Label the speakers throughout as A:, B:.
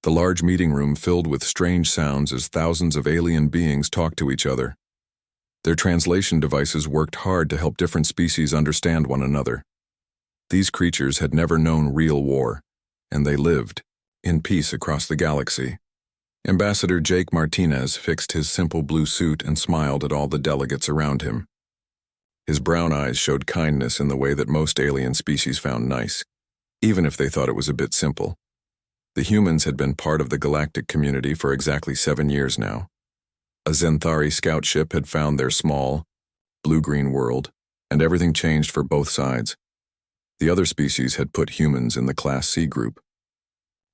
A: The large meeting room filled with strange sounds as thousands of alien beings talked to each other. Their translation devices worked hard to help different species understand one another. These creatures had never known real war, and they lived in peace across the galaxy. Ambassador Jake Martinez fixed his simple blue suit and smiled at all the delegates around him. His brown eyes showed kindness in the way that most alien species found nice, even if they thought it was a bit simple. The humans had been part of the galactic community for exactly 7 years now. A Zenthari scout ship had found their small, blue-green world, and everything changed for both sides. The other species had put humans in the Class C group.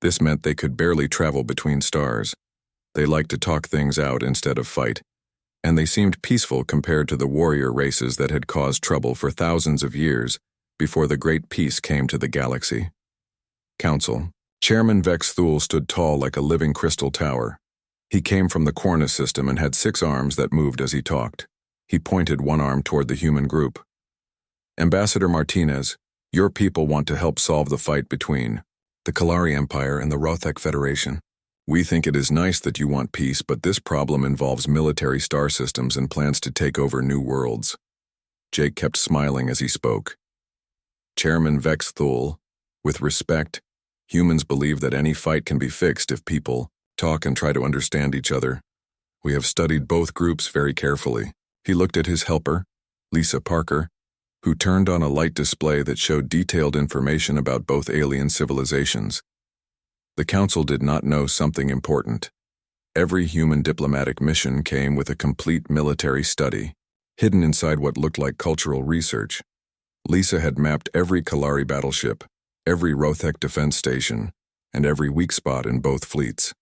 A: This meant they could barely travel between stars. They liked to talk things out instead of fight, and they seemed peaceful compared to the warrior races that had caused trouble for thousands of years before the Great Peace came to the galaxy. Council. Chairman Vex Thule stood tall like a living crystal tower. He came from the Cornus system and had 6 arms that moved as he talked. He pointed one arm toward the human group. Ambassador Martinez, your people want to help solve the fight between the Kalari Empire and the Rothek Federation. We think it is nice that you want peace, but this problem involves military star systems and plans to take over new worlds. Jake kept smiling as he spoke. Chairman Vex Thule, with respect, humans believe that any fight can be fixed if people talk and try to understand each other. We have studied both groups very carefully. He looked at his helper, Lisa Parker, who turned on a light display that showed detailed information about both alien civilizations. The Council did not know something important. Every human diplomatic mission came with a complete military study, hidden inside what looked like cultural research. Lisa had mapped every Kalari battleship, every Rothek defense station, and every weak spot in both fleets.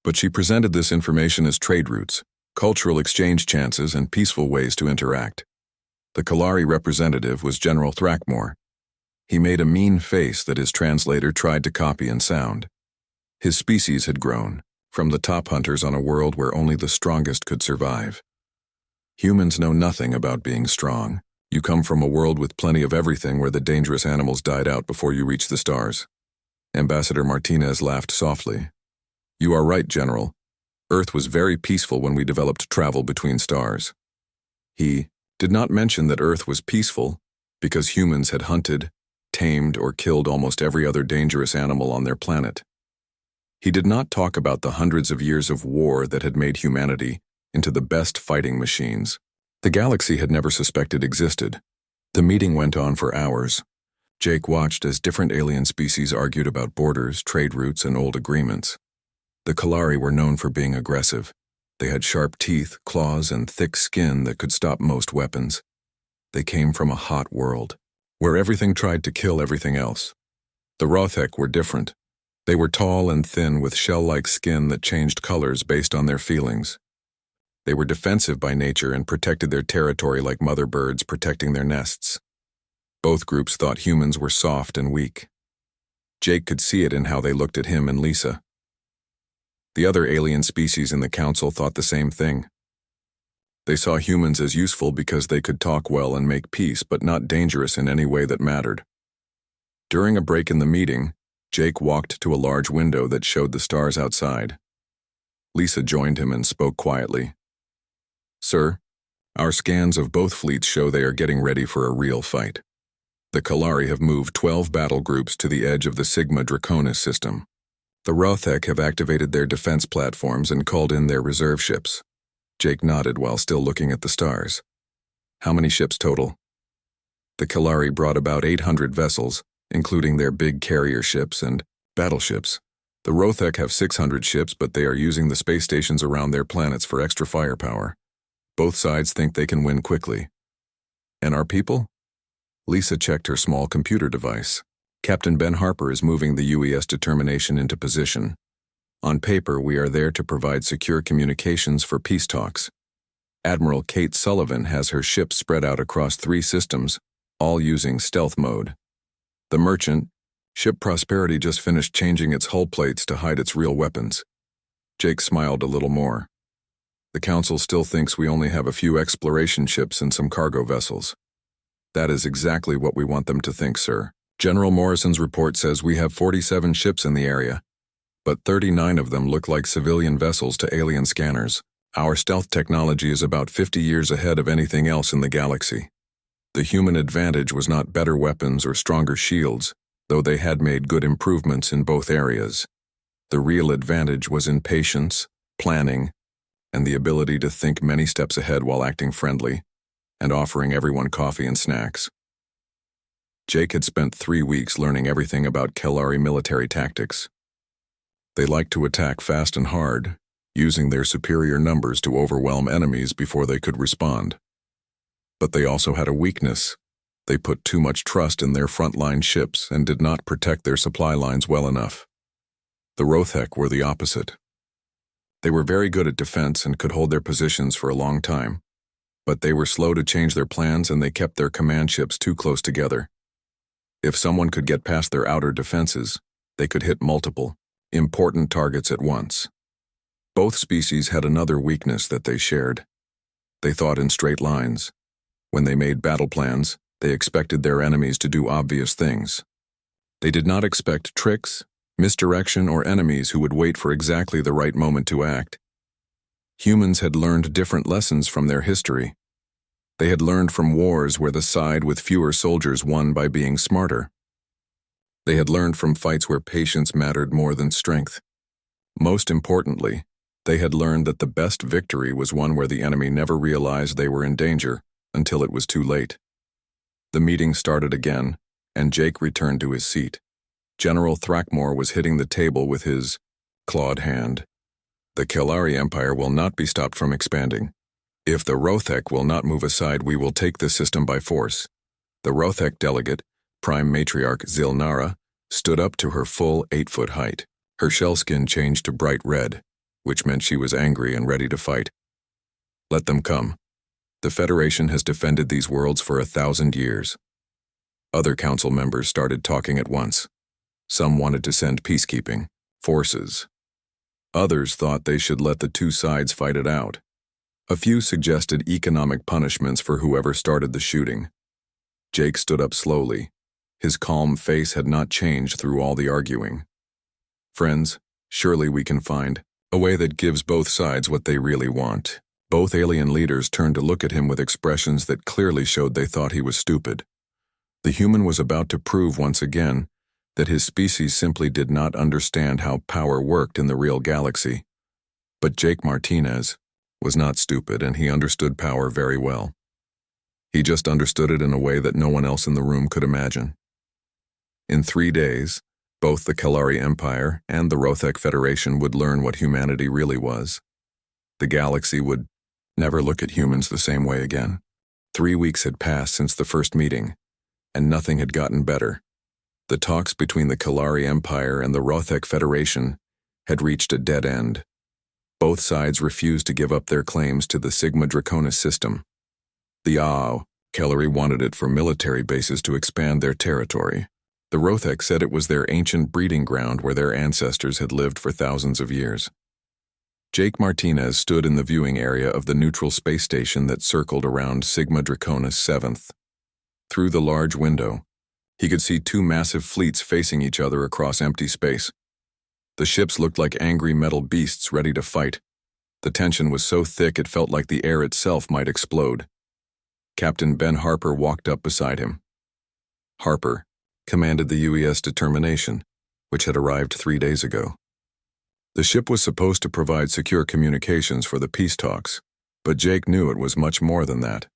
A: But she presented this information as trade routes, cultural exchange chances, and peaceful ways to interact. The Kalari representative was General Thrackmore. He made a mean face that his translator tried to copy and sound. His species had grown, from the top hunters on a world where only the strongest could survive. Humans know nothing about being strong. You come from a world with plenty of everything where the dangerous animals died out before you reached the stars. Ambassador Martinez laughed softly. You are right, General. Earth was very peaceful when we developed travel between stars. He did not mention that Earth was peaceful because humans had hunted, tamed, or killed almost every other dangerous animal on their planet. He did not talk about the hundreds of years of war that had made humanity into the best fighting machines. The galaxy had never suspected existed. The meeting went on for hours. Jake watched as different alien species argued about borders, trade routes, and old agreements. The Kalari were known for being aggressive. They had sharp teeth, claws, and thick skin that could stop most weapons. They came from a hot world, where everything tried to kill everything else. The Rothek were different. They were tall and thin with shell-like skin that changed colors based on their feelings. They were defensive by nature and protected their territory like mother birds protecting their nests. Both groups thought humans were soft and weak. Jake could see it in how they looked at him and Lisa. The other alien species in the Council thought the same thing. They saw humans as useful because they could talk well and make peace, but not dangerous in any way that mattered. During a break in the meeting, Jake walked to a large window that showed the stars outside. Lisa joined him and spoke quietly. Sir, our scans of both fleets show they are getting ready for a real fight. The Kalari have moved 12 battle groups to the edge of the Sigma Draconis system. The Rothek have activated their defense platforms and called in their reserve ships. Jake nodded while still looking at the stars. How many ships total? The Kalari brought about 800 vessels, including their big carrier ships and battleships. The Rothek have 600 ships, but they are using the space stations around their planets for extra firepower. Both sides think they can win quickly. And our people? Lisa checked her small computer device. Captain Ben Harper is moving the UES Determination into position. On paper, we are there to provide secure communications for peace talks. Admiral Kate Sullivan has her ships spread out across 3 systems, all using stealth mode. The Merchant, ship Prosperity, just finished changing its hull plates to hide its real weapons. Jake smiled a little more. The Council still thinks we only have a few exploration ships and some cargo vessels. That is exactly what we want them to think, sir. General Morrison's report says we have 47 ships in the area, but 39 of them look like civilian vessels to alien scanners. Our stealth technology is about 50 years ahead of anything else in the galaxy. The human advantage was not better weapons or stronger shields, though they had made good improvements in both areas. The real advantage was in patience, planning, and the ability to think many steps ahead while acting friendly, and offering everyone coffee and snacks. Jake had spent 3 weeks learning everything about Kelari military tactics. They liked to attack fast and hard, using their superior numbers to overwhelm enemies before they could respond. But they also had a weakness. They put too much trust in their frontline ships and did not protect their supply lines well enough. The Rothek were the opposite. They were very good at defense and could hold their positions for a long time, but they were slow to change their plans and they kept their command ships too close together. If someone could get past their outer defenses, they could hit multiple, important targets at once. Both species had another weakness that they shared. They thought in straight lines. When they made battle plans, they expected their enemies to do obvious things. They did not expect tricks, misdirection, or enemies who would wait for exactly the right moment to act. Humans had learned different lessons from their history. They had learned from wars where the side with fewer soldiers won by being smarter. They had learned from fights where patience mattered more than strength. Most importantly, they had learned that the best victory was one where the enemy never realized they were in danger until it was too late. The meeting started again, and Jake returned to his seat. General Thrackmore was hitting the table with his clawed hand. The Kelari Empire will not be stopped from expanding. If the Rothek will not move aside, we will take the system by force. The Rothek delegate, Prime Matriarch Zilnara, stood up to her full 8-foot height. Her shell skin changed to bright red, which meant she was angry and ready to fight. Let them come. The Federation has defended these worlds for 1,000 years. Other council members started talking at once. Some wanted to send peacekeeping forces. Others thought they should let the two sides fight it out. A few suggested economic punishments for whoever started the shooting. Jake stood up slowly. His calm face had not changed through all the arguing. Friends, surely we can find a way that gives both sides what they really want. Both alien leaders turned to look at him with expressions that clearly showed they thought he was stupid. The human was about to prove once again that his species simply did not understand how power worked in the real galaxy. But Jake Martinez was not stupid, and he understood power very well. He just understood it in a way that no one else in the room could imagine. In 3 days, both the Kelari Empire and the Rothek Federation would learn what humanity really was. The galaxy would never look at humans the same way again. 3 weeks had passed since the first meeting, and nothing had gotten better. The talks between the Kelari Empire and the Rothek Federation had reached a dead end. Both sides refused to give up their claims to the Sigma Draconis system. The Kelari wanted it for military bases to expand their territory. The Rothek said it was their ancient breeding ground where their ancestors had lived for thousands of years. Jake Martinez stood in the viewing area of the neutral space station that circled around Sigma Draconis 7th. Through the large window, he could see 2 massive fleets facing each other across empty space. The ships looked like angry metal beasts ready to fight. The tension was so thick it felt like the air itself might explode. Captain Ben Harper walked up beside him. Harper commanded the UES Determination, which had arrived 3 days ago. The ship was supposed to provide secure communications for the peace talks, but Jake knew it was much more than that.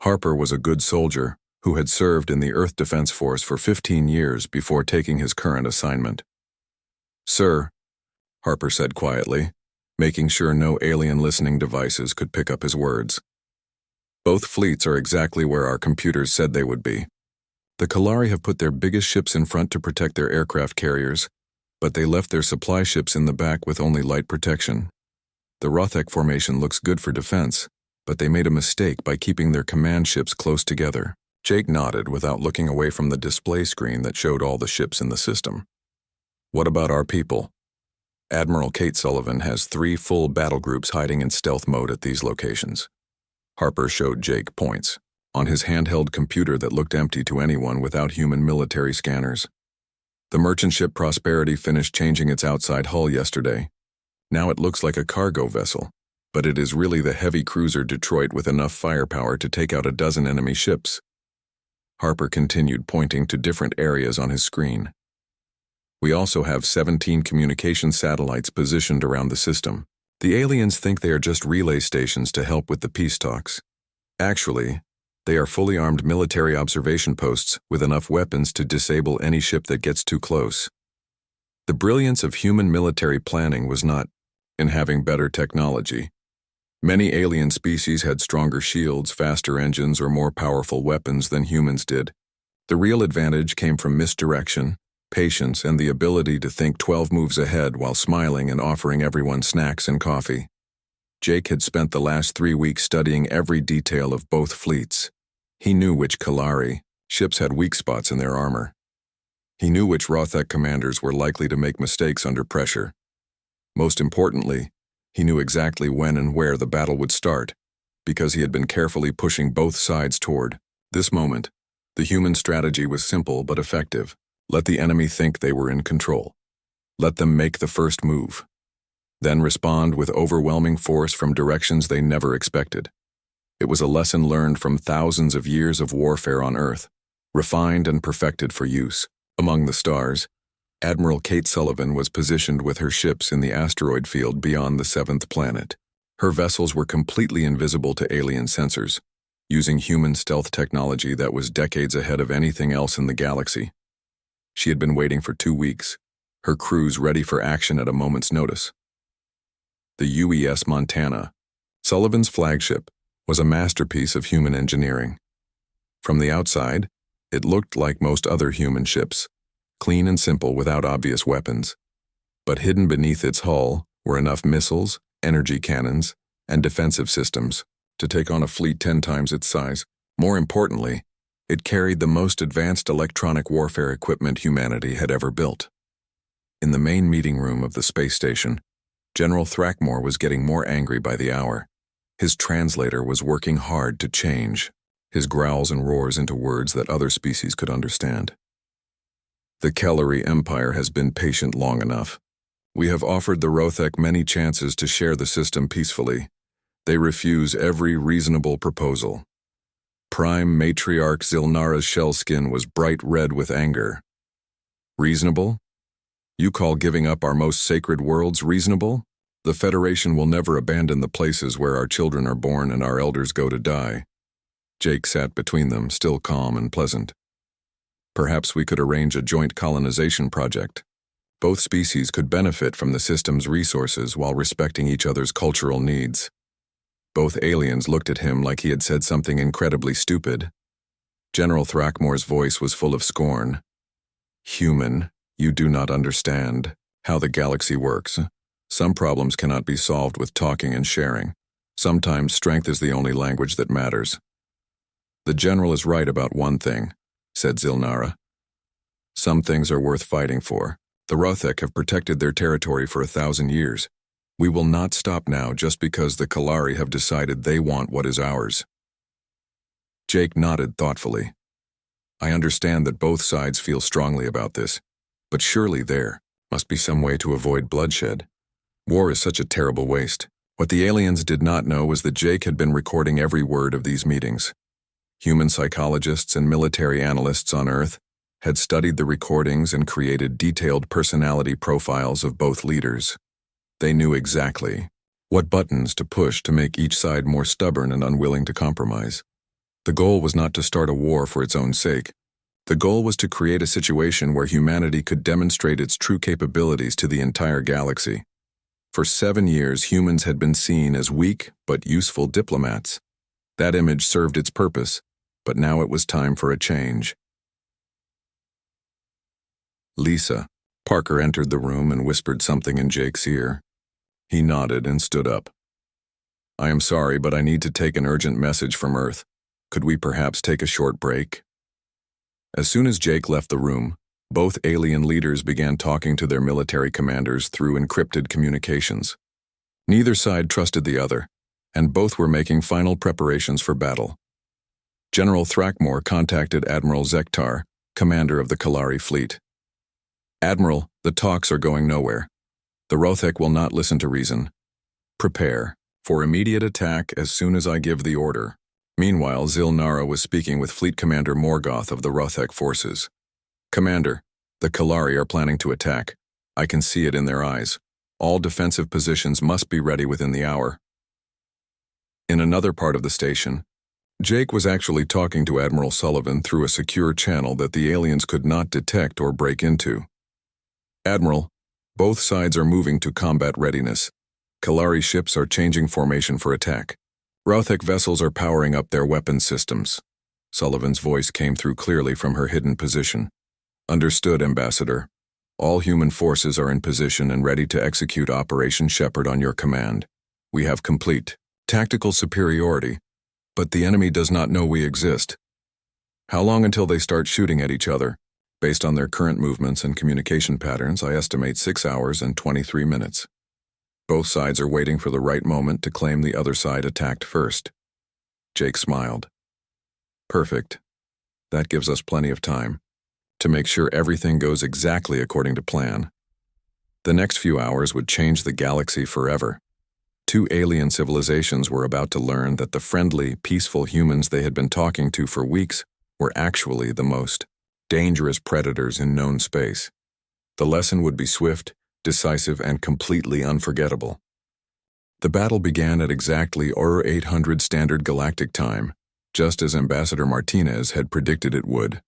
A: Harper was a good soldier who had served in the Earth Defense Force for 15 years before taking his current assignment. "Sir," Harper said quietly, making sure no alien listening devices could pick up his words. "Both fleets are exactly where our computers said they would be. The Kelari have put their biggest ships in front to protect their aircraft carriers, but they left their supply ships in the back with only light protection. The Rothek formation looks good for defense, but they made a mistake by keeping their command ships close together." Jake nodded without looking away from the display screen that showed all the ships in the system. "What about our people?" "Admiral Kate Sullivan has 3 full battle groups hiding in stealth mode at these locations." Harper showed Jake points on his handheld computer that looked empty to anyone without human military scanners. The merchant ship Prosperity finished changing its outside hull yesterday. Now it looks like a cargo vessel, but it is really the heavy cruiser Detroit with enough firepower to take out a dozen enemy ships. Harper continued, pointing to different areas on his screen. We also have 17 communication satellites positioned around the system. The aliens think they are just relay stations to help with the peace talks. Actually, they are fully armed military observation posts with enough weapons to disable any ship that gets too close. The brilliance of human military planning was not in having better technology. Many alien species had stronger shields, faster engines, or more powerful weapons than humans did. The real advantage came from misdirection, patience, and the ability to think 12 moves ahead while smiling and offering everyone snacks and coffee. Jake had spent the last 3 weeks studying every detail of both fleets. He knew which Kalari ships had weak spots in their armor. He knew which Rothek commanders were likely to make mistakes under pressure. Most importantly, he knew exactly when and where the battle would start, because he had been carefully pushing both sides toward this moment. The human strategy was simple but effective. Let the enemy think they were in control. Let them make the first move. Then respond with overwhelming force from directions they never expected. It was a lesson learned from thousands of years of warfare on Earth, refined and perfected for use. Among the stars, Admiral Kate Sullivan was positioned with her ships in the asteroid field beyond the 7th planet. Her vessels were completely invisible to alien sensors, using human stealth technology that was decades ahead of anything else in the galaxy. She had been waiting for 2 weeks, her crews ready for action at a moment's notice. The UES Montana, Sullivan's flagship, was a masterpiece of human engineering. From the outside, it looked like most other human ships, clean and simple without obvious weapons. But hidden beneath its hull were enough missiles, energy cannons, and defensive systems to take on a fleet 10 times its size. More importantly, it carried the most advanced electronic warfare equipment humanity had ever built. In the main meeting room of the space station, General Thrackmore was getting more angry by the hour. His translator was working hard to change his growls and roars into words that other species could understand. The Kellari Empire has been patient long enough. We have offered the Rothek many chances to share the system peacefully. They refuse every reasonable proposal. Prime Matriarch Zilnara's shell skin was bright red with anger. Reasonable? You call giving up our most sacred worlds reasonable? The Federation will never abandon the places where our children are born and our elders go to die. Jake sat between them, still calm and pleasant. Perhaps we could arrange a joint colonization project. Both species could benefit from the system's resources while respecting each other's cultural needs. Both aliens looked at him like he had said something incredibly stupid. General Thrackmore's voice was full of scorn. Human, you do not understand how the galaxy works. Some problems cannot be solved with talking and sharing. Sometimes strength is the only language that matters. The general is right about one thing, said Zilnara. Some things are worth fighting for. The Rothek have protected their territory for 1,000 years. We will not stop now just because the Kalari have decided they want what is ours. Jake nodded thoughtfully. I understand that both sides feel strongly about this, but surely there must be some way to avoid bloodshed. War is such a terrible waste. What the aliens did not know was that Jake had been recording every word of these meetings. Human psychologists and military analysts on Earth had studied the recordings and created detailed personality profiles of both leaders. They knew exactly what buttons to push to make each side more stubborn and unwilling to compromise. The goal was not to start a war for its own sake. The goal was to create a situation where humanity could demonstrate its true capabilities to the entire galaxy. For 7 years, humans had been seen as weak but useful diplomats. That image served its purpose, but now it was time for a change. Lisa. Parker entered the room and whispered something in Jake's ear. He nodded and stood up. I am sorry, but I need to take an urgent message from Earth. Could we perhaps take a short break? As soon as Jake left the room, both alien leaders began talking to their military commanders through encrypted communications. Neither side trusted the other, and both were making final preparations for battle. General Thrackmore contacted Admiral Zektar, commander of the Kalari fleet. Admiral, the talks are going nowhere. The Rothek will not listen to reason. Prepare for immediate attack as soon as I give the order. Meanwhile, Zilnara was speaking with Fleet Commander Morgoth of the Rothek forces. Commander, the Kalari are planning to attack. I can see it in their eyes. All defensive positions must be ready within the hour. In another part of the station, Jake was actually talking to Admiral Sullivan through a secure channel that the aliens could not detect or break into. Admiral, both sides are moving to combat readiness. Kalari ships are changing formation for attack. Rothek vessels are powering up their weapons systems. Sullivan's voice came through clearly from her hidden position. Understood, Ambassador. All human forces are in position and ready to execute Operation Shepherd on your command. We have complete tactical superiority, but the enemy does not know we exist. How long until they start shooting at each other? Based on their current movements and communication patterns, I estimate 6 hours and 23 minutes. Both sides are waiting for the right moment to claim the other side attacked first. Jake smiled. Perfect. That gives us plenty of time to make sure everything goes exactly according to plan. The next few hours would change the galaxy forever. 2 alien civilizations were about to learn that the friendly, peaceful humans they had been talking to for weeks were actually the most dangerous predators in known space. The lesson would be swift, decisive, and completely unforgettable. The battle began at exactly 800 Standard Galactic Time, just as Ambassador Martinez had predicted it would.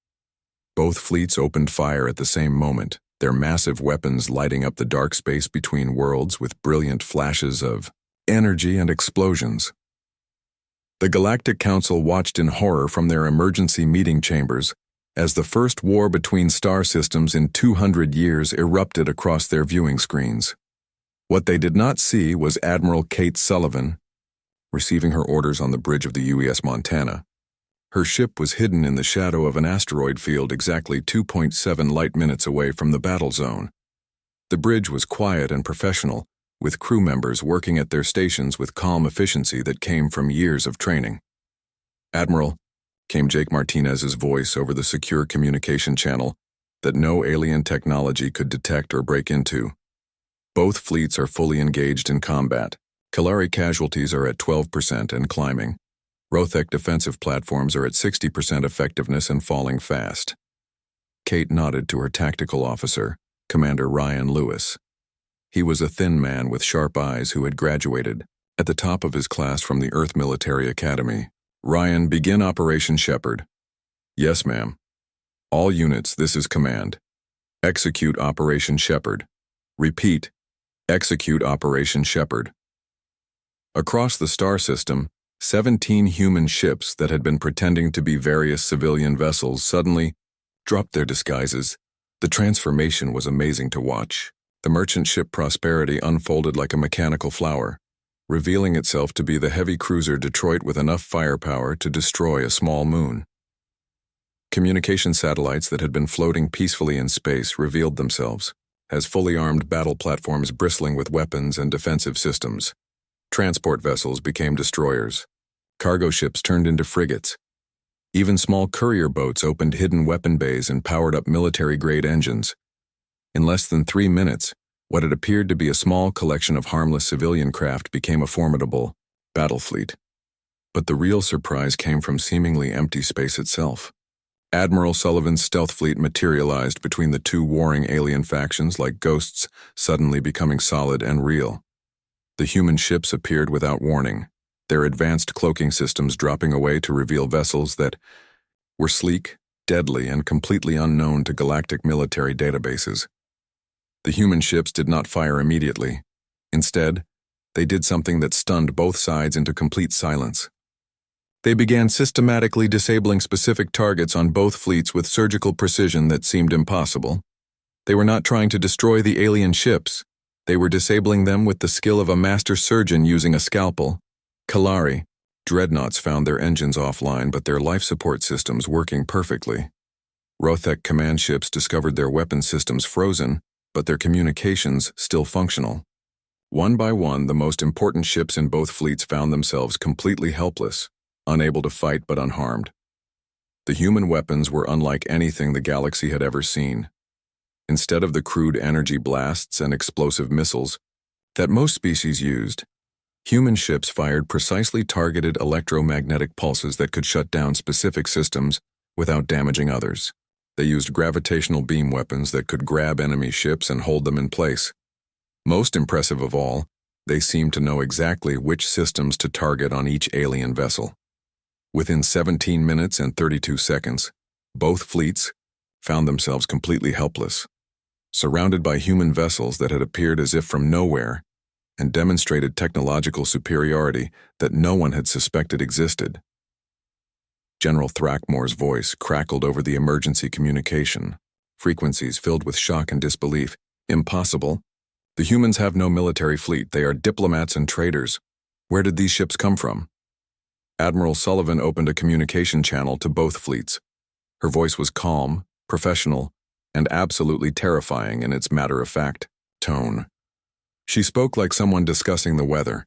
A: Both fleets opened fire at the same moment, their massive weapons lighting up the dark space between worlds with brilliant flashes of energy and explosions. The Galactic Council watched in horror from their emergency meeting chambers as the first war between star systems in 200 years erupted across their viewing screens. What they did not see was Admiral Kate Sullivan receiving her orders on the bridge of the UES Montana. Her ship was hidden in the shadow of an asteroid field exactly 2.7 light minutes away from the battle zone. The bridge was quiet and professional, with crew members working at their stations with calm efficiency that came from years of training. Admiral, came Jake Martinez's voice over the secure communication channel that no alien technology could detect or break into. Both fleets are fully engaged in combat. Kalari casualties are at 12% and climbing. Rothek defensive platforms are at 60% effectiveness and falling fast. Kate nodded to her tactical officer, Commander Ryan Lewis. He was a thin man with sharp eyes who had graduated at the top of his class from the Earth Military Academy. Ryan, begin Operation Shepherd. Yes, ma'am. All units, this is command. Execute Operation Shepherd. Repeat. Execute Operation Shepherd. Across the star system, 17 human ships that had been pretending to be various civilian vessels suddenly dropped their disguises. The transformation was amazing to watch. The merchant ship Prosperity unfolded like a mechanical flower, revealing itself to be the heavy cruiser Detroit with enough firepower to destroy a small moon. Communication satellites that had been floating peacefully in space revealed themselves as fully armed battle platforms bristling with weapons and defensive systems. Transport vessels became destroyers. Cargo ships turned into frigates. Even small courier boats opened hidden weapon bays and powered up military-grade engines. In less than 3 minutes, what had appeared to be a small collection of harmless civilian craft became a formidable battle fleet. But the real surprise came from seemingly empty space itself. Admiral Sullivan's stealth fleet materialized between the 2 warring alien factions like ghosts suddenly becoming solid and real. The human ships appeared without warning, their advanced cloaking systems dropping away to reveal vessels that were sleek, deadly, and completely unknown to galactic military databases. The human ships did not fire immediately. Instead, they did something that stunned both sides into complete silence. They began systematically disabling specific targets on both fleets with surgical precision that seemed impossible. They were not trying to destroy the alien ships. They were disabling them with the skill of a master surgeon using a scalpel. Kalari, dreadnoughts found their engines offline but their life support systems working perfectly. Rothek command ships discovered their weapon systems frozen, but their communications still functional. One by one, the most important ships in both fleets found themselves completely helpless, unable to fight but unharmed. The human weapons were unlike anything the galaxy had ever seen. Instead of the crude energy blasts and explosive missiles that most species used, human ships fired precisely targeted electromagnetic pulses that could shut down specific systems without damaging others. They used gravitational beam weapons that could grab enemy ships and hold them in place. Most impressive of all, they seemed to know exactly which systems to target on each alien vessel. Within 17 minutes and 32 seconds, both fleets found themselves completely helpless, surrounded by human vessels that had appeared as if from nowhere and demonstrated technological superiority that no one had suspected existed. General Thrackmore's voice crackled over the emergency communication, frequencies filled with shock and disbelief. Impossible. The humans have no military fleet. They are diplomats and traders. Where did these ships come from? Admiral Sullivan opened a communication channel to both fleets. Her voice was calm, professional, and absolutely terrifying in its matter-of-fact tone. She spoke like someone discussing the weather,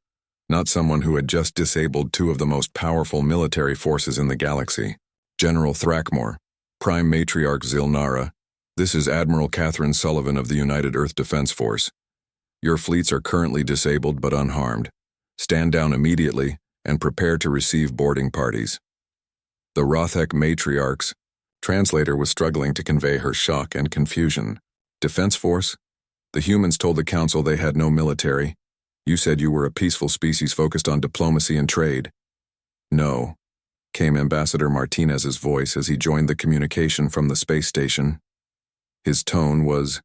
A: not someone who had just disabled two of the most powerful military forces in the galaxy. General Thrackmore, Prime Matriarch Zilnara, this is Admiral Catherine Sullivan of the United Earth Defense Force. Your fleets are currently disabled but unharmed. Stand down immediately and prepare to receive boarding parties. The Rothek Matriarch's translator was struggling to convey her shock and confusion. Defense Force? The humans told the Council they had no military. You said you were a peaceful species focused on diplomacy and trade. No, came Ambassador Martinez's voice as he joined the communication from the space station. His tone was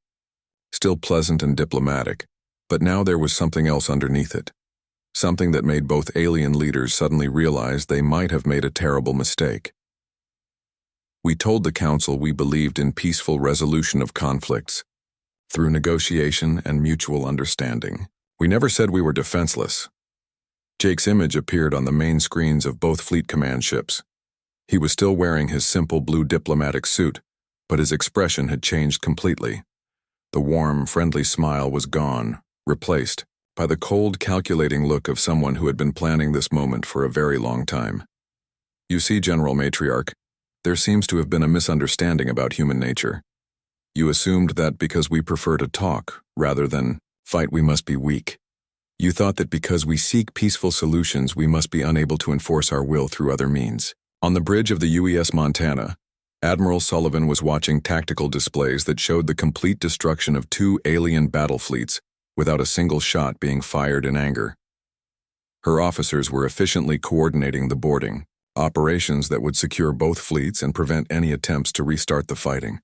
A: still pleasant and diplomatic, but now there was something else underneath it. Something that made both alien leaders suddenly realize they might have made a terrible mistake. We told the Council we believed in peaceful resolution of conflicts, through negotiation and mutual understanding. We never said we were defenseless. Jake's image appeared on the main screens of both fleet command ships. He was still wearing his simple blue diplomatic suit, but his expression had changed completely. The warm, friendly smile was gone, replaced by the cold, calculating look of someone who had been planning this moment for a very long time. You see, General Matriarch, there seems to have been a misunderstanding about human nature. You assumed that because we prefer to talk rather than fight, we must be weak. You thought that because we seek peaceful solutions, we must be unable to enforce our will through other means. On the bridge of the UES Montana, Admiral Sullivan was watching tactical displays that showed the complete destruction of two alien battle fleets without a single shot being fired in anger. Her officers were efficiently coordinating the boarding, operations that would secure both fleets and prevent any attempts to restart the fighting.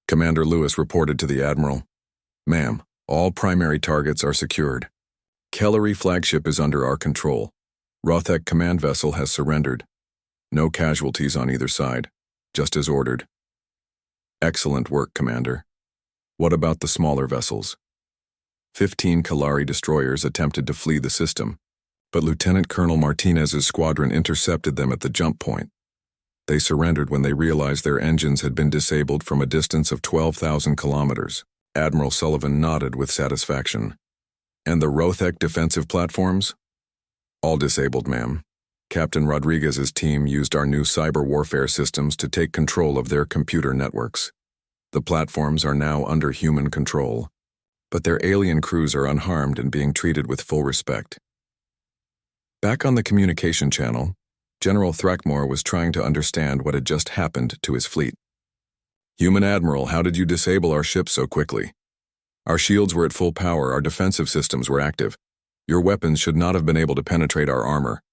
A: Commander Lewis reported to the Admiral, "Ma'am, all primary targets are secured. Kellery flagship is under our control. Rothek command vessel has surrendered. No casualties on either side, just as ordered." Excellent work, Commander. What about the smaller vessels? 15 Kalari destroyers attempted to flee the system, but Lieutenant Colonel Martinez's squadron intercepted them at the jump point. They surrendered when they realized their engines had been disabled from a distance of 12,000 kilometers. Admiral Sullivan nodded with satisfaction. And the Rothek defensive platforms? All disabled, ma'am. Captain Rodriguez's team used our new cyber warfare systems to take control of their computer networks. The platforms are now under human control, but their alien crews are unharmed and being treated with full respect. Back on the communication channel, General Thrackmore was trying to understand what had just happened to his fleet. "Human Admiral, how did you disable our ships so quickly? Our shields were at full power, our defensive systems were active. Your weapons should not have been able to penetrate our armor."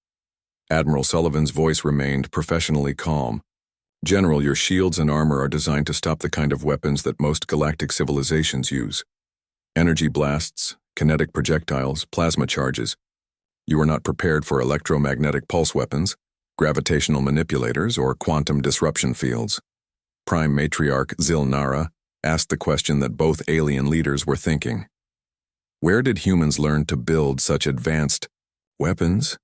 A: Admiral Sullivan's voice remained professionally calm. "General, your shields and armor are designed to stop the kind of weapons that most galactic civilizations use. Energy blasts, kinetic projectiles, plasma charges. You are not prepared for electromagnetic pulse weapons, gravitational manipulators, or quantum disruption fields." Prime Matriarch Zilnara asked the question that both alien leaders were thinking. Where did humans learn to build such advanced weapons?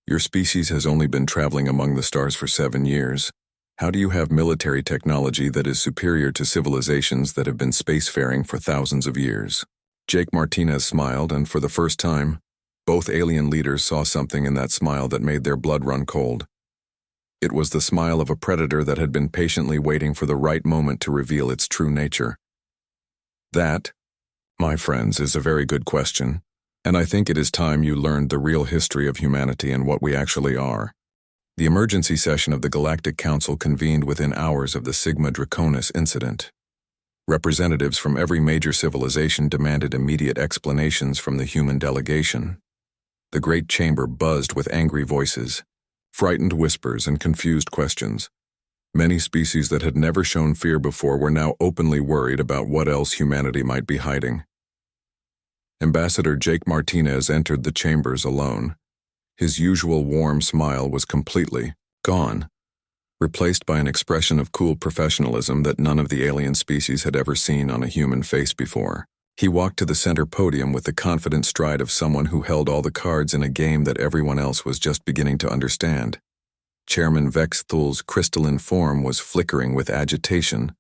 A: Your species has only been traveling among the stars for 7 years. How do you have military technology that is superior to civilizations that have been spacefaring for thousands of years? Jake Martinez smiled, and for the first time, both alien leaders saw something in that smile that made their blood run cold. It was the smile of a predator that had been patiently waiting for the right moment to reveal its true nature. That, my friends, is a very good question, and I think it is time you learned the real history of humanity and what we actually are. The emergency session of the Galactic Council convened within hours of the Sigma Draconis incident. Representatives from every major civilization demanded immediate explanations from the human delegation. The great chamber buzzed with angry voices, frightened whispers, and confused questions. Many species that had never shown fear before were now openly worried about what else humanity might be hiding. Ambassador Jake Martinez entered the chambers alone. His usual warm smile was completely gone, replaced by an expression of cool professionalism that none of the alien species had ever seen on a human face before. He walked to the center podium with the confident stride of someone who held all the cards in a game that everyone else was just beginning to understand. Chairman Vex Thul's crystalline form was flickering with agitation,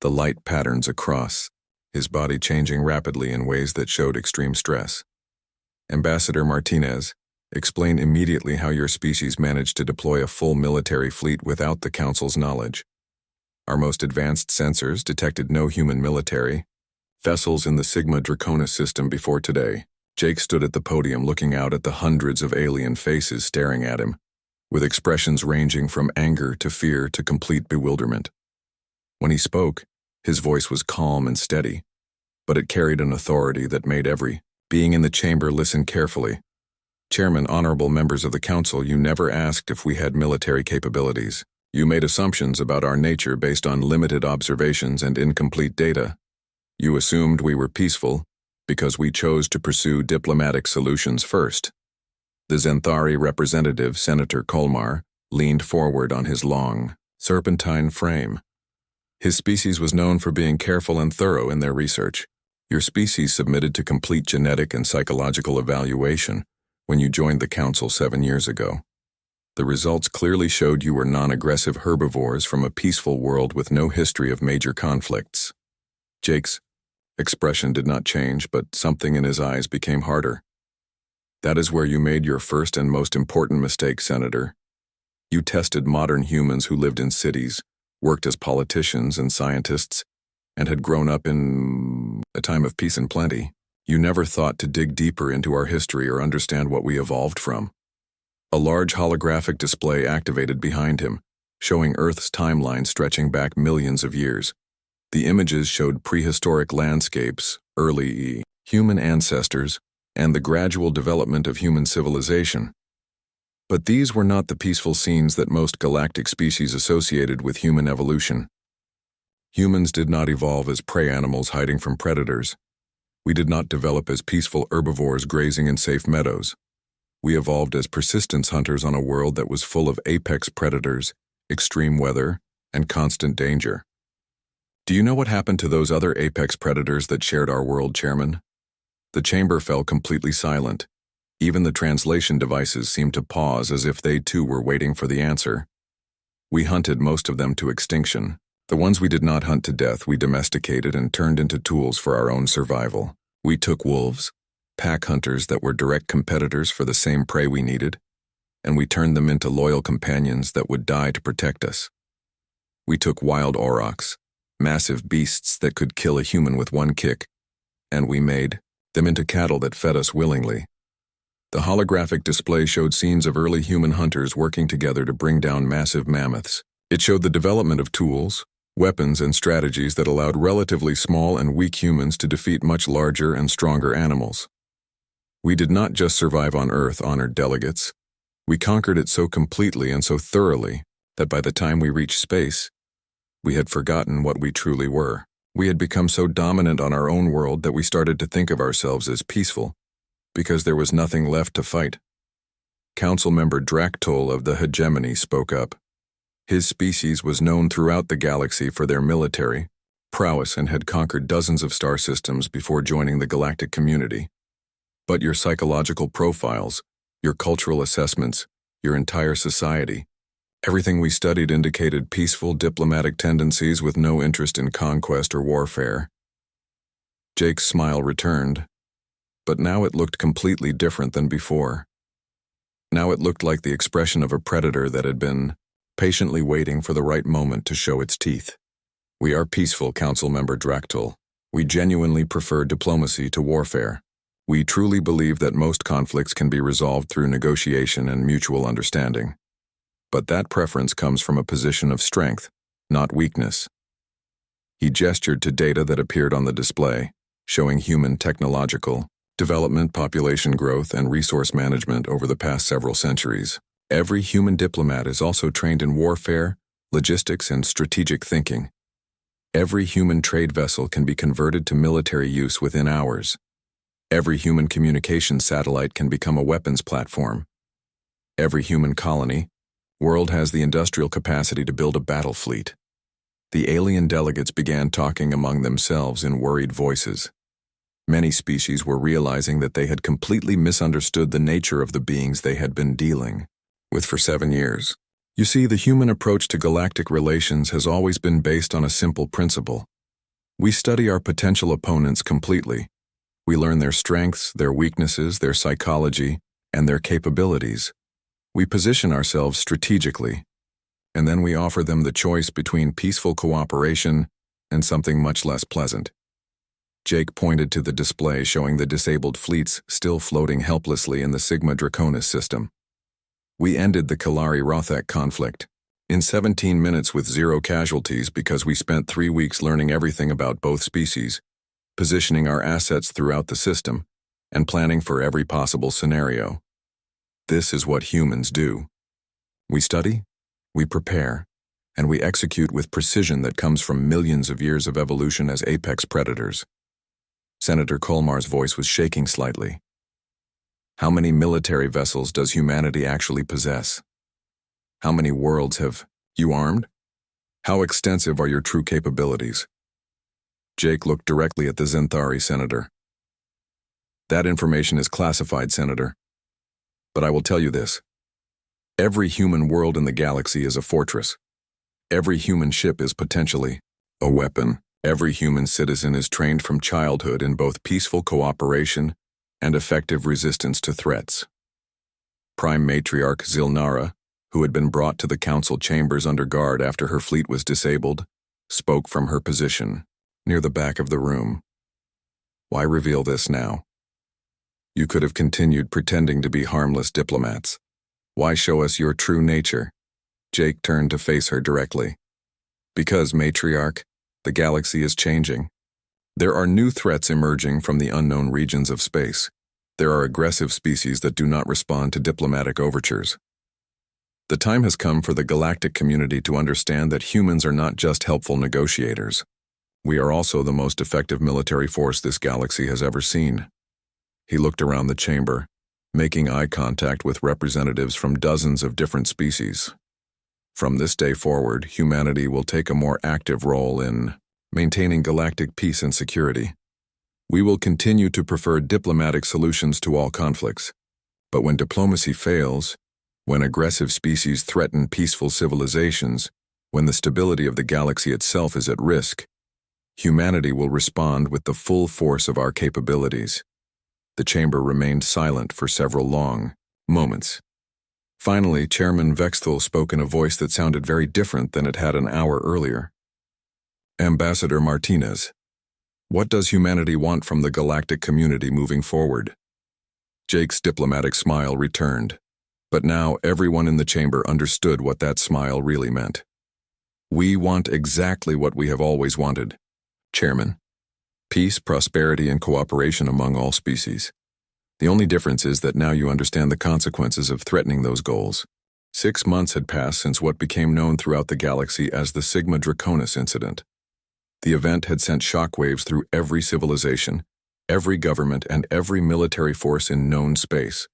A: the light patterns across, his body changing rapidly in ways that showed extreme stress. Ambassador Martinez, explain immediately how your species managed to deploy a full military fleet without the Council's knowledge. Our most advanced sensors detected no human military vessels in the Sigma Draconis system before today. Jake stood at the podium looking out at the hundreds of alien faces staring at him, with expressions ranging from anger to fear to complete bewilderment. When he spoke, his voice was calm and steady, but it carried an authority that made every being in the chamber listen carefully. Chairman, honorable members of the Council, you never asked if we had military capabilities. You made assumptions about our nature based on limited observations and incomplete data. You assumed we were peaceful because we chose to pursue diplomatic solutions first. The Zenthari representative, Senator Colmar, leaned forward on his long, serpentine frame. His species was known for being careful and thorough in their research. Your species submitted to complete genetic and psychological evaluation when you joined the Council 7 years ago. The results clearly showed you were non-aggressive herbivores from a peaceful world with no history of major conflicts. Jake's expression did not change, but something in his eyes became harder. That is where you made your first and most important mistake, Senator. You tested modern humans who lived in cities, worked as politicians and scientists, and had grown up in a time of peace and plenty. You never thought to dig deeper into our history or understand what we evolved from. A large holographic display activated behind him, showing Earth's timeline stretching back millions of years. The images showed prehistoric landscapes, early human ancestors, and the gradual development of human civilization. But these were not the peaceful scenes that most galactic species associated with human evolution. Humans did not evolve as prey animals hiding from predators. We did not develop as peaceful herbivores grazing in safe meadows. We evolved as persistence hunters on a world that was full of apex predators, extreme weather, and constant danger. Do you know what happened to those other apex predators that shared our world, Chairman? The chamber fell completely silent. Even the translation devices seemed to pause as if they too were waiting for the answer. We hunted most of them to extinction. The ones we did not hunt to death we domesticated and turned into tools for our own survival. We took wolves, pack hunters that were direct competitors for the same prey we needed, and we turned them into loyal companions that would die to protect us. We took wild aurochs, massive beasts that could kill a human with one kick, and we made them into cattle that fed us willingly. The holographic display showed scenes of early human hunters working together to bring down massive mammoths. It showed the development of tools, weapons, and strategies that allowed relatively small and weak humans to defeat much larger and stronger animals. We did not just survive on Earth, honored delegates. We conquered it so completely and so thoroughly that by the time we reached space, we had forgotten what we truly were. We had become so dominant on our own world that we started to think of ourselves as peaceful, because there was nothing left to fight. Council member Dractol of the Hegemony spoke up. His species was known throughout the galaxy for their military prowess and had conquered dozens of star systems before joining the galactic community. But your psychological profiles, your cultural assessments, your entire society, everything we studied indicated peaceful diplomatic tendencies with no interest in conquest or warfare. Jake's smile returned, but now it looked completely different than before. Now it looked like the expression of a predator that had been patiently waiting for the right moment to show its teeth. We are peaceful, Council Member Dractol. We genuinely prefer diplomacy to warfare. We truly believe that most conflicts can be resolved through negotiation and mutual understanding. But that preference comes from a position of strength, not weakness. He gestured to data that appeared on the display, showing human technological development, population growth, and resource management over the past several centuries. Every human diplomat is also trained in warfare, logistics, and strategic thinking. Every human trade vessel can be converted to military use within hours. Every human communications satellite can become a weapons platform. Every human world has the industrial capacity to build a battle fleet. The alien delegates began talking among themselves in worried voices. Many species were realizing that they had completely misunderstood the nature of the beings they had been dealing with for 7 years. You see, the human approach to galactic relations has always been based on a simple principle. We study our potential opponents completely. We learn their strengths, their weaknesses, their psychology, and their capabilities. We position ourselves strategically, and then we offer them the choice between peaceful cooperation and something much less pleasant. Jake pointed to the display showing the disabled fleets still floating helplessly in the Sigma Draconis system. We ended the Kalari-Rothak conflict in 17 minutes with 0 casualties because we spent 3 weeks learning everything about both species, positioning our assets throughout the system, and planning for every possible scenario. This is what humans do. We study, we prepare, and we execute with precision that comes from millions of years of evolution as apex predators. Senator Colmar's voice was shaking slightly. How many military vessels does humanity actually possess? How many worlds have you armed? How extensive are your true capabilities? Jake looked directly at the Zenthari senator. That information is classified, Senator. But I will tell you this. Every human world in the galaxy is a fortress. Every human ship is potentially a weapon. Every human citizen is trained from childhood in both peaceful cooperation and effective resistance to threats. Prime Matriarch Zilnara, who had been brought to the council chambers under guard after her fleet was disabled, spoke from her position, near the back of the room. Why reveal this now? You could have continued pretending to be harmless diplomats. Why show us your true nature? Jake turned to face her directly. Because, Matriarch, the galaxy is changing. There are new threats emerging from the unknown regions of space. There are aggressive species that do not respond to diplomatic overtures. The time has come for the galactic community to understand that humans are not just helpful negotiators. We are also the most effective military force this galaxy has ever seen. He looked around the chamber, making eye contact with representatives from dozens of different species. From this day forward, humanity will take a more active role in maintaining galactic peace and security. We will continue to prefer diplomatic solutions to all conflicts. But when diplomacy fails, when aggressive species threaten peaceful civilizations, when the stability of the galaxy itself is at risk, humanity will respond with the full force of our capabilities. The chamber remained silent for several long moments. Finally, Chairman Vexthal spoke in a voice that sounded very different than it had an hour earlier. Ambassador Martinez, what does humanity want from the galactic community moving forward? Jake's diplomatic smile returned, but now everyone in the chamber understood what that smile really meant. We want exactly what we have always wanted, Chairman. Peace, prosperity, and cooperation among all species. The only difference is that now you understand the consequences of threatening those goals. 6 months had passed since what became known throughout the galaxy as the Sigma Draconis incident. The event had sent shockwaves through every civilization, every government, and every military force in known space.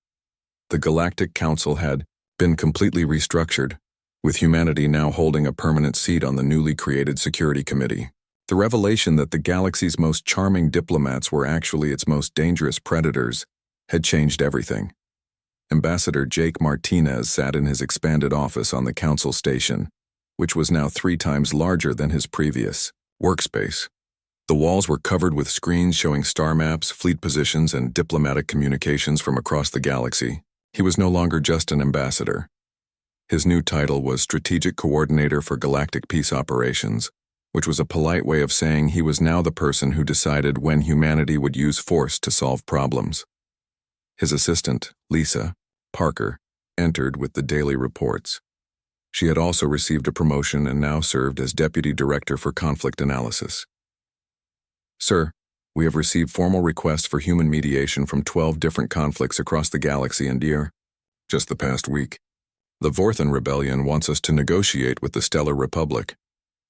A: The Galactic Council had been completely restructured, with humanity now holding a permanent seat on the newly created Security Committee. The revelation that the galaxy's most charming diplomats were actually its most dangerous predators had changed everything. Ambassador Jake Martinez sat in his expanded office on the council station, which was now 3 times larger than his previous workspace. The walls were covered with screens showing star maps, fleet positions, and diplomatic communications from across the galaxy. He was no longer just an ambassador. His new title was Strategic Coordinator for Galactic Peace Operations, which was a polite way of saying he was now the person who decided when humanity would use force to solve problems. His assistant, Lisa Parker, entered with the daily reports. She had also received a promotion and now served as Deputy Director for Conflict Analysis. Sir, we have received formal requests for human mediation from 12 different conflicts across the galaxy and year. Just the past week. The Vorthan Rebellion wants us to negotiate with the Stellar Republic.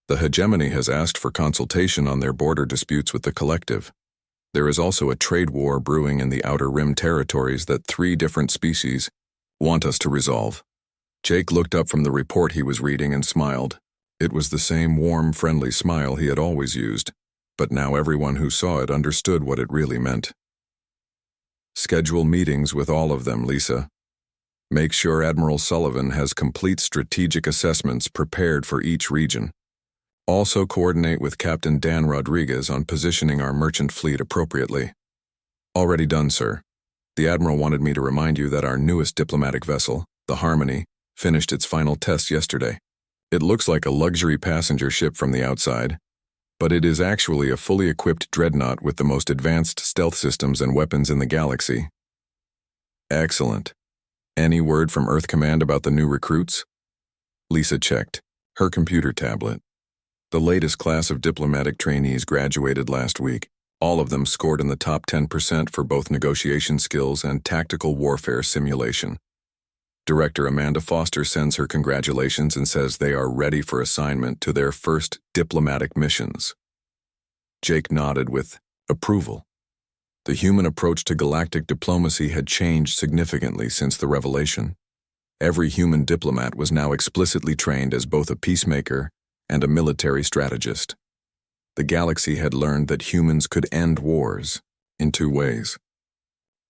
A: The Hegemony has asked for consultation on their border disputes with the Collective. There is also a trade war brewing in the Outer Rim territories that 3 different species want us to resolve. Jake looked up from the report he was reading and smiled. It was the same warm, friendly smile he had always used, but now everyone who saw it understood what it really meant. Schedule meetings with all of them, Lisa. Make sure Admiral Sullivan has complete strategic assessments prepared for each region. Also coordinate with Captain Dan Rodriguez on positioning our merchant fleet appropriately. Already done, sir. The Admiral wanted me to remind you that our newest diplomatic vessel, the Harmony, finished its final tests yesterday. It looks like a luxury passenger ship from the outside, but it is actually a fully equipped dreadnought with the most advanced stealth systems and weapons in the galaxy. Excellent. Any word from Earth Command about the new recruits? Lisa checked her computer tablet. The latest class of diplomatic trainees graduated last week. All of them scored in the top 10% for both negotiation skills and tactical warfare simulation. Director Amanda Foster sends her congratulations and says they are ready for assignment to their first diplomatic missions. Jake nodded with approval. The human approach to galactic diplomacy had changed significantly since the revelation. Every human diplomat was now explicitly trained as both a peacemaker and a military strategist. The galaxy had learned that humans could end wars in 2 ways.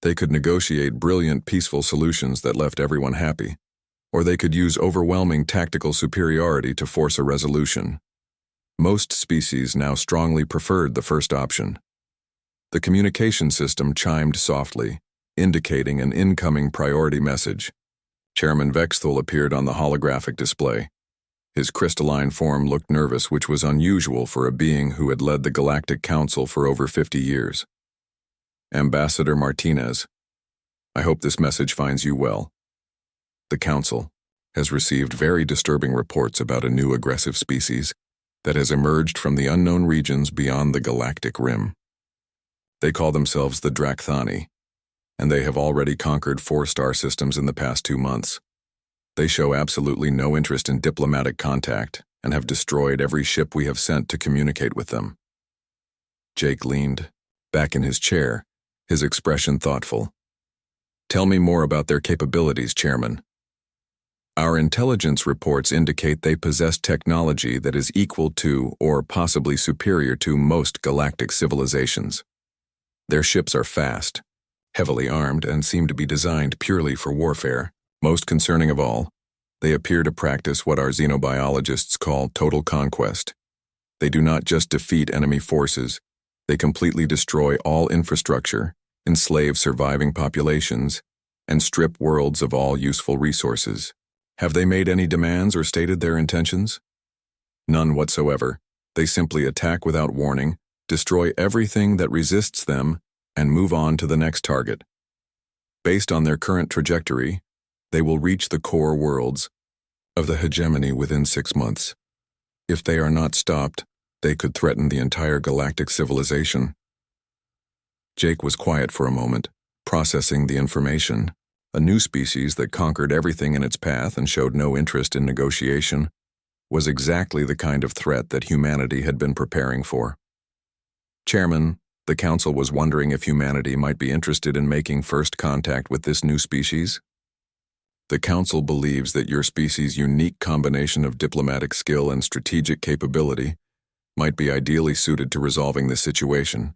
A: They could negotiate brilliant, peaceful solutions that left everyone happy, or they could use overwhelming tactical superiority to force a resolution. Most species now strongly preferred the first option. The communication system chimed softly, indicating an incoming priority message. Chairman Vexthal appeared on the holographic display. His crystalline form looked nervous, which was unusual for a being who had led the Galactic Council for over 50 years. Ambassador Martinez, I hope this message finds you well. The Council has received very disturbing reports about a new aggressive species that has emerged from the unknown regions beyond the galactic rim. They call themselves the Drakthani, and they have already conquered 4 star systems in the past 2 months. They show absolutely no interest in diplomatic contact and have destroyed every ship we have sent to communicate with them. Jake leaned back in his chair, his expression thoughtful. Tell me more about their capabilities, Chairman. Our intelligence reports indicate they possess technology that is equal to or possibly superior to most galactic civilizations. Their ships are fast, heavily armed, and seem to be designed purely for warfare. Most concerning of all, they appear to practice what our xenobiologists call total conquest. They do not just defeat enemy forces, they completely destroy all infrastructure, enslave surviving populations, and strip worlds of all useful resources. Have they made any demands or stated their intentions? None whatsoever. They simply attack without warning, destroy everything that resists them, and move on to the next target. Based on their current trajectory, they will reach the core worlds of the hegemony within 6 months. If they are not stopped, they could threaten the entire galactic civilization. Jake was quiet for a moment, processing the information. A new species that conquered everything in its path and showed no interest in negotiation was exactly the kind of threat that humanity had been preparing for. Chairman, the Council was wondering if humanity might be interested in making first contact with this new species. The Council believes that your species' unique combination of diplomatic skill and strategic capability might be ideally suited to resolving the situation.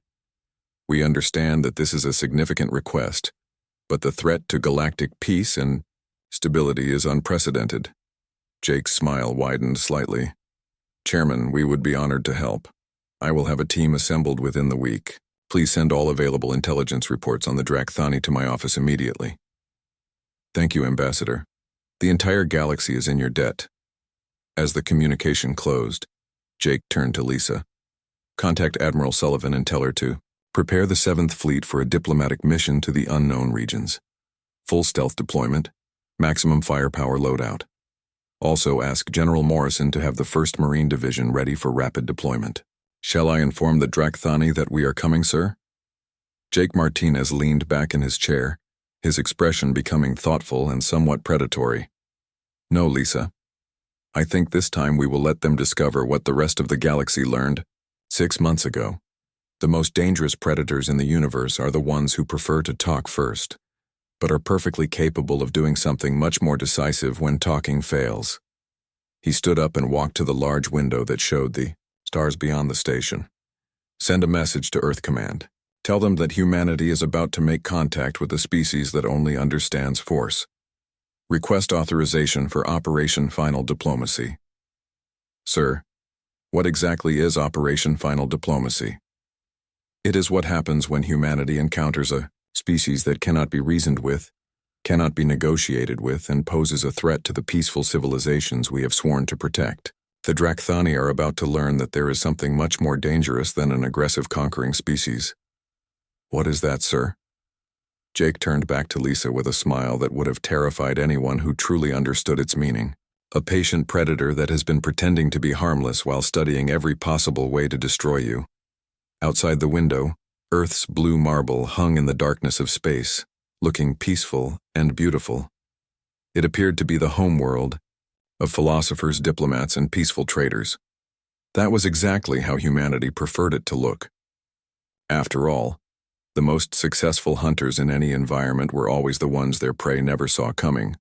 A: We understand that this is a significant request, but the threat to galactic peace and stability is unprecedented. Jake's smile widened slightly. Chairman, we would be honored to help. I will have a team assembled within the week. Please send all available intelligence reports on the Drakthani to my office immediately. Thank you, Ambassador. The entire galaxy is in your debt. As the communication closed, Jake turned to Lisa. Contact Admiral Sullivan and tell her to prepare the 7th Fleet for a diplomatic mission to the unknown regions. Full stealth deployment, maximum firepower loadout. Also ask General Morrison to have the 1st Marine Division ready for rapid deployment. Shall I inform the Drakthani that we are coming, sir? Jake Martinez leaned back in his chair, his expression becoming thoughtful and somewhat predatory. No, Lisa. I think this time we will let them discover what the rest of the galaxy learned 6 months ago. The most dangerous predators in the universe are the ones who prefer to talk first, but are perfectly capable of doing something much more decisive when talking fails. He stood up and walked to the large window that showed the stars beyond the station. Send a message to Earth Command. Tell them that humanity is about to make contact with a species that only understands force. Request authorization for Operation Final Diplomacy. Sir, what exactly is Operation Final Diplomacy? It is what happens when humanity encounters a species that cannot be reasoned with, cannot be negotiated with, and poses a threat to the peaceful civilizations we have sworn to protect. The Drakthani are about to learn that there is something much more dangerous than an aggressive conquering species. What is that, sir? Jake turned back to Lisa with a smile that would have terrified anyone who truly understood its meaning. A patient predator that has been pretending to be harmless while studying every possible way to destroy you. Outside the window, Earth's blue marble hung in the darkness of space, looking peaceful and beautiful. It appeared to be the home world of philosophers, diplomats, and peaceful traders. That was exactly how humanity preferred it to look. After all, the most successful hunters in any environment were always the ones their prey never saw coming.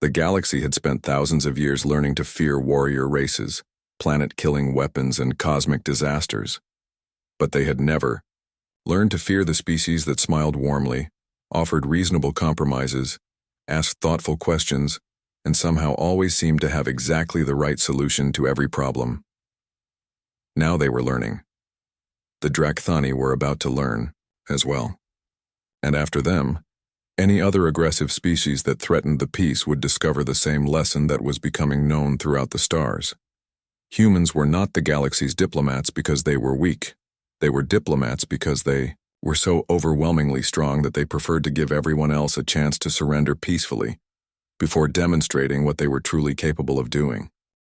A: The galaxy had spent thousands of years learning to fear warrior races, planet-killing weapons, and cosmic disasters. But they had never learned to fear the species that smiled warmly, offered reasonable compromises, asked thoughtful questions, and somehow always seemed to have exactly the right solution to every problem. Now they were learning. The Drakthani were about to learn as well. And after them, any other aggressive species that threatened the peace would discover the same lesson that was becoming known throughout the stars. Humans were not the galaxy's diplomats because they were weak. They were diplomats because they were so overwhelmingly strong that they preferred to give everyone else a chance to surrender peacefully before demonstrating what they were truly capable of doing.